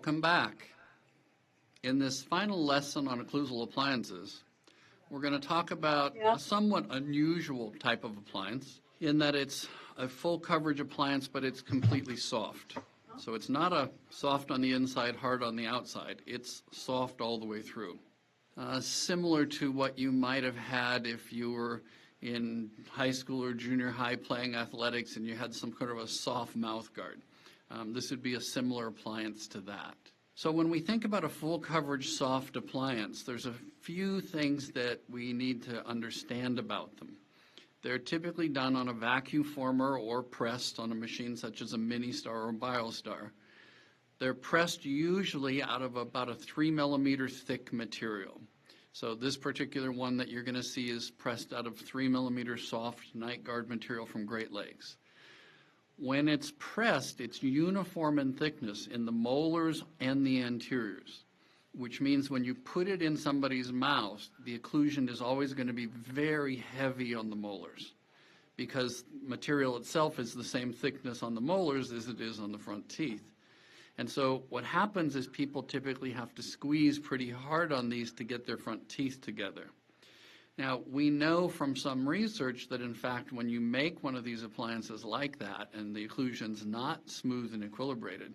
Welcome back. In this final lesson on occlusal appliances, we're going to talk about a somewhat unusual type of appliance in that it's a full coverage appliance, but it's completely soft. So it's not a soft on the inside, hard on the outside. It's soft all the way through. Similar to what you might have had if you were in high school or junior high playing athletics and you had some kind of a soft mouth guard. This would be a similar appliance to that. So when we think about a full coverage soft appliance, there's a few things that we need to understand about them. They're typically done on a vacuum former or pressed on a machine such as a Ministar or BioStar. They're pressed usually out of about a 3 millimeter thick material. So this particular one that you're going to see is pressed out of 3 millimeter soft night guard material from Great Lakes. When it's pressed, it's uniform in thickness in the molars and the anteriors, which means when you put it in somebody's mouth, the occlusion is always going to be very heavy on the molars because material itself is the same thickness on the molars as it is on the front teeth. And so what happens is people typically have to squeeze pretty hard on these to get their front teeth together. Now, we know from some research that, in fact, when you make one of these appliances like that and the occlusion's not smooth and equilibrated,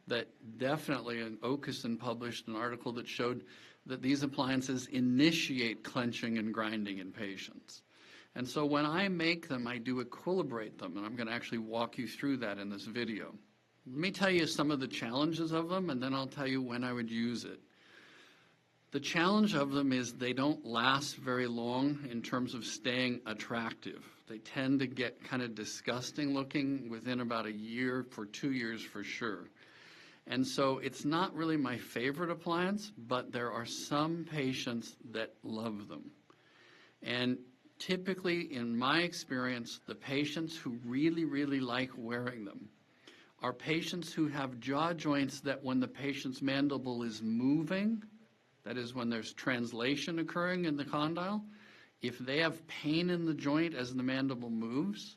that definitely, and Occlusal published an article that showed that these appliances initiate clenching and grinding in patients. And so when I make them, I do equilibrate them, and I'm going to actually walk you through that in this video. Let me tell you some of the challenges of them, and then I'll tell you when I would use it. The challenge of them is they don't last very long in terms of staying attractive. They tend to get kind of disgusting looking within about a year, for 2 years for sure. And so it's not really my favorite appliance, but there are some patients that love them. And typically, in my experience, the patients who really, really like wearing them are patients who have jaw joints that when the patient's mandible is moving, that is when there's translation occurring in the condyle, if they have pain in the joint as the mandible moves,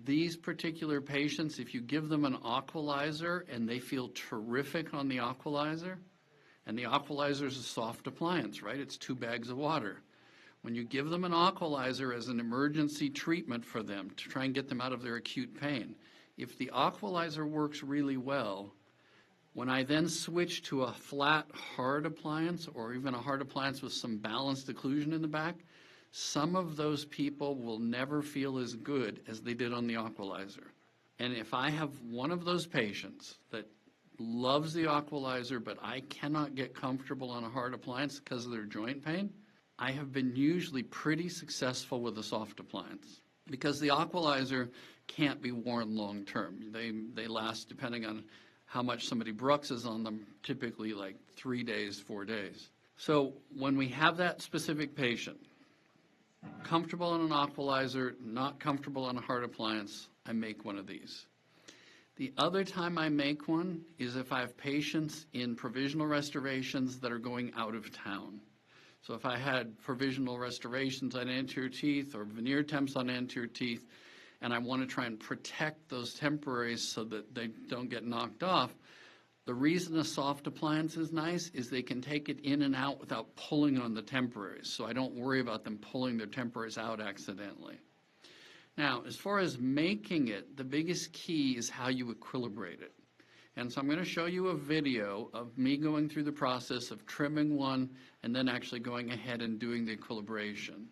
these particular patients, if you give them an occlusizer and they feel terrific on the occlusizer, and the occlusizer is a soft appliance, right? It's 2 bags of water. When you give them an occlusizer as an emergency treatment for them to try and get them out of their acute pain, if the occlusizer works really well, when I then switch to a flat, hard appliance or even a hard appliance with some balanced occlusion in the back, some of those people will never feel as good as they did on the occlusizer. And if I have one of those patients that loves the occlusizer, but I cannot get comfortable on a hard appliance because of their joint pain, I have been usually pretty successful with a soft appliance because the occlusizer can't be worn long term. They last, depending on how much somebody bruxes on them, typically like 3 days, 4 days. So when we have that specific patient, comfortable on an occlusizer, not comfortable on a hard appliance, I make one of these. The other time I make one is if I have patients in provisional restorations that are going out of town. So if I had provisional restorations on anterior teeth or veneer temps on anterior teeth, and I want to try and protect those temporaries so that they don't get knocked off, the reason a soft appliance is nice is they can take it in and out without pulling on the temporaries, so I don't worry about them pulling their temporaries out accidentally. Now, as far as making it, the biggest key is how you equilibrate it. And so I'm going to show you a video of me going through the process of trimming one and then actually going ahead and doing the equilibration.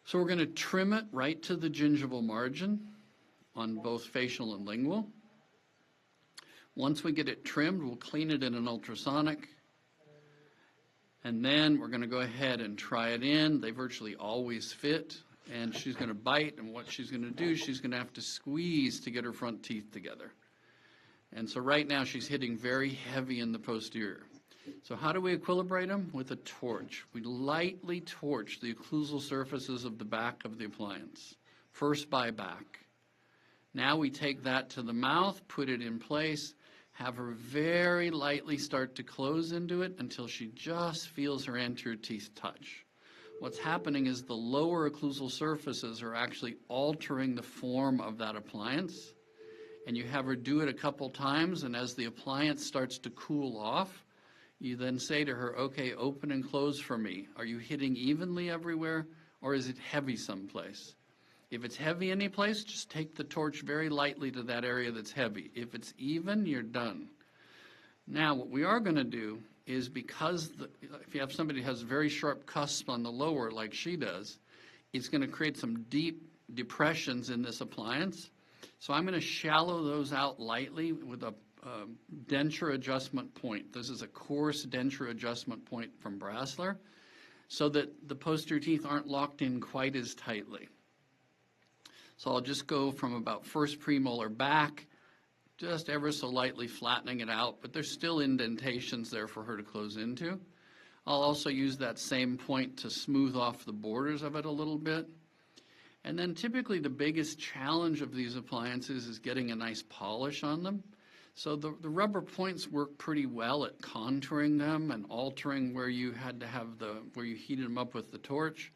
So we're going to trim it right to the gingival margin on both facial and lingual. Once we get it trimmed, we'll clean it in an ultrasonic. And then we're going to go ahead and try it in. They virtually always fit. And she's going to bite, and what she's going to do, she's going to have to squeeze to get her front teeth together. And so right now she's hitting very heavy in the posterior. So how do we equilibrate them? With a torch. We lightly torch the occlusal surfaces of the back of the appliance, first by back. Now we take that to the mouth, put it in place, have her very lightly start to close into it until she just feels her anterior teeth touch. What's happening is the lower occlusal surfaces are actually altering the form of that appliance, and you have her do it a couple times, and as the appliance starts to cool off, you then say to her, okay, open and close for me. Are you hitting evenly everywhere, or is it heavy someplace? If it's heavy any place, just take the torch very lightly to that area that's heavy. If it's even, you're done. Now, what we are going to do is, because if you have somebody who has very sharp cusp on the lower like she does, it's going to create some deep depressions in this appliance. So I'm going to shallow those out lightly with a denture adjustment point. This is a coarse denture adjustment point from Brasseler, so that the posterior teeth aren't locked in quite as tightly. So I'll just go from about first premolar back, just ever so lightly flattening it out, but there's still indentations there for her to close into. I'll also use that same point to smooth off the borders of it a little bit. And then typically the biggest challenge of these appliances is getting a nice polish on them. So the rubber points work pretty well at contouring them and altering where you had to have where you heated them up with the torch.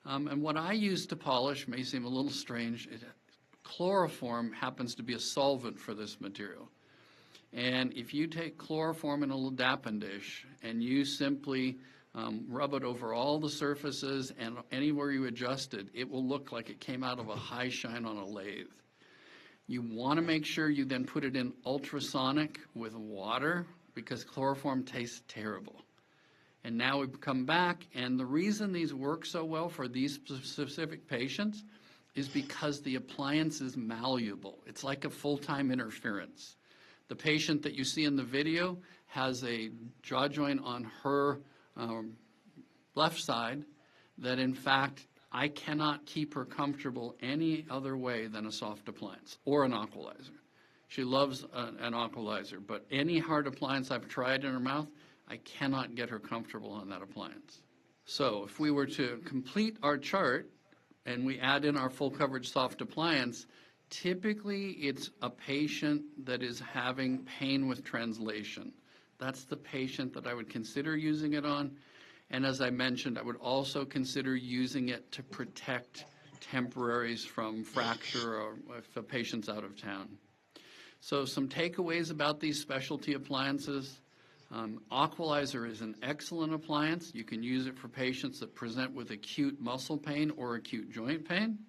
And what I use to polish may seem a little strange. Chloroform happens to be a solvent for this material. And if you take chloroform in a little dappen dish and you simply rub it over all the surfaces and anywhere you adjust it, it will look like it came out of a high shine on a lathe. You want to make sure you then put it in ultrasonic with water, because chloroform tastes terrible. And now we come back, and the reason these work so well for these specific patients is because the appliance is malleable. It's like a full-time interference. The patient that you see in the video has a jaw joint on her left side that, in fact, I cannot keep her comfortable any other way than a soft appliance or an occlusizer. She loves an occlusizer, but any hard appliance I've tried in her mouth, I cannot get her comfortable on that appliance. So if we were to complete our chart and we add in our full coverage soft appliance, typically it's a patient that is having pain with translation. That's the patient that I would consider using it on. And as I mentioned, I would also consider using it to protect temporaries from fracture or if the patient's out of town. So some takeaways about these specialty appliances. Occlusizer is an excellent appliance. You can use it for patients that present with acute muscle pain or acute joint pain.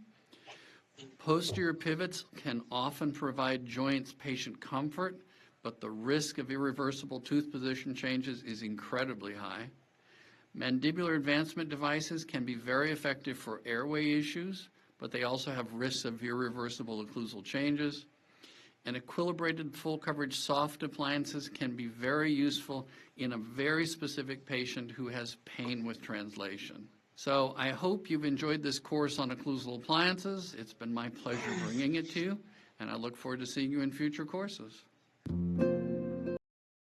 Posterior pivots can often provide joints patient comfort, but the risk of irreversible tooth position changes is incredibly high. Mandibular advancement devices can be very effective for airway issues, but they also have risks of irreversible occlusal changes. And equilibrated full coverage soft appliances can be very useful in a very specific patient who has pain with translation. So I hope you've enjoyed this course on occlusal appliances. It's been my pleasure bringing it to you, and I look forward to seeing you in future courses.